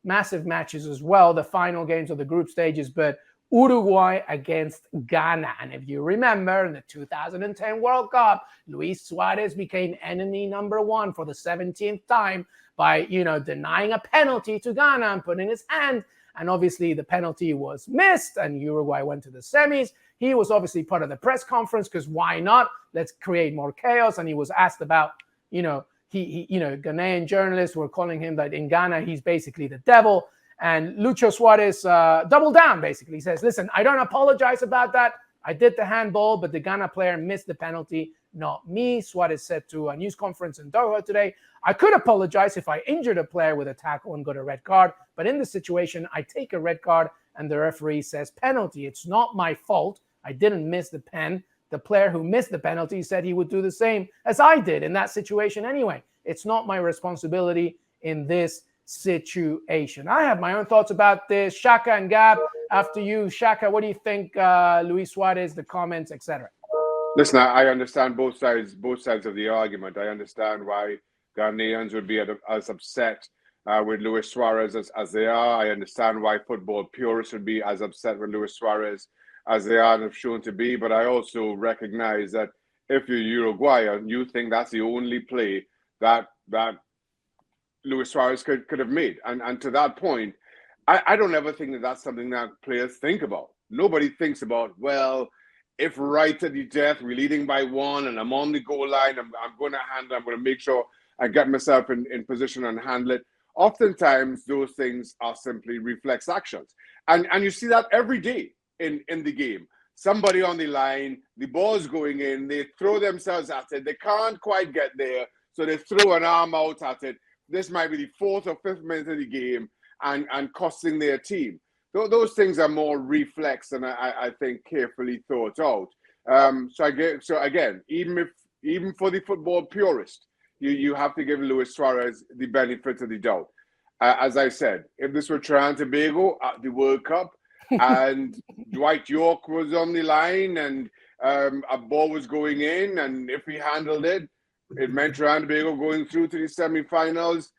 massive matches as well, the final games of the group stages, but Uruguay against Ghana. And if you remember, in the 2010 World Cup, Luis Suarez became enemy number one for the 17th time by, denying a penalty to Ghana and putting his hand. And obviously the penalty was missed and Uruguay went to the semis. He was obviously part of the press conference because why not? Let's create more chaos. And he was asked about, Ghanaian journalists were calling him that in Ghana, he's basically the devil. And Lucho Suarez doubled down, basically. He says, listen, I don't apologize about that. I did the handball, but the Ghana player missed the penalty, not me. Suarez said to a news conference in Doha today, I could apologize if I injured a player with a tackle and got a red card. But in this situation, I take a red card and the referee says penalty. It's not my fault. I didn't miss the pen. The player who missed the penalty said he would do the same as I did in that situation anyway. It's not my responsibility in this situation. I have my own thoughts about this. Shaka and Gab, after you. Shaka, what do you think, Luis Suarez, the comments, etc.? Listen, I understand both sides of the argument. I understand why Ghanaians would be as upset with Luis Suarez as they are. I understand why football purists would be as upset with Luis Suarez as they are and have shown to be. But I also recognize that if you're Uruguayan, you think that's the only play that Luis Suarez could have made. And to that point, I don't ever think that that's something that players think about. Nobody thinks about, well, if right to the death, we're leading by one and I'm on the goal line, I'm going to handle, I'm going to make sure I get myself in position and handle it. Oftentimes, those things are simply reflex actions. And you see that every day in the game. Somebody on the line, the ball's going in, they throw themselves at it, they can't quite get there, so they throw an arm out at it. This might be the 4th or 5th minute of the game and costing their team. Those things are more reflex and I think carefully thought out. So again, even for the football purist, you have to give Luis Suarez the benefit of the doubt. As I said, if this were Trinidad and Tobago at the World Cup and Dwight York was on the line and a ball was going in, and if he handled it, it meant Trinidad and Tobago going through to the semi-finals.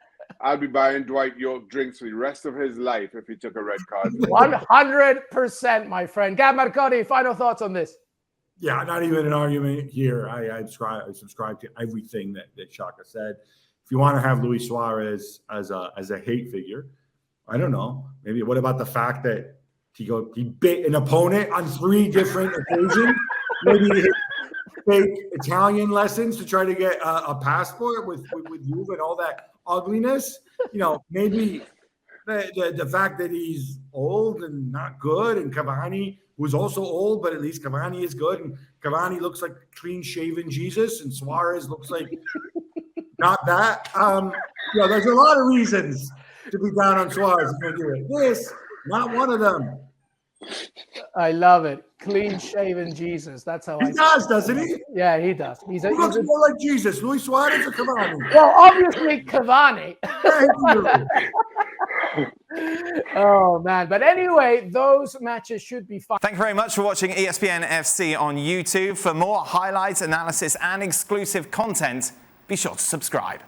I'd be buying Dwight York drinks for the rest of his life if he took a red card. 100%, my friend. Gab Marcotti, final thoughts on this? Yeah, not even an argument here. I subscribe to everything that Shaka said. If you want to have Luis Suarez as a hate figure, I don't know. Maybe what about the fact that he bit an opponent on 3 different occasions? Maybe he take Italian lessons to try to get a passport with you and all that ugliness. Maybe the fact that he's old and not good, and Cavani, who's also old, but at least Cavani is good, and Cavani looks like clean-shaven Jesus, and Suarez looks like not that. There's a lot of reasons to be down on Suarez. This, not one of them. I love it. Clean-shaven Jesus. That's how he does, doesn't he? Yeah, he does. Who looks more like Jesus, Luis Suarez or Cavani? Well, obviously Cavani. Oh, man. But anyway, those matches should be fun. Thank you very much for watching ESPN FC on YouTube. For more highlights, analysis, and exclusive content, be sure to subscribe.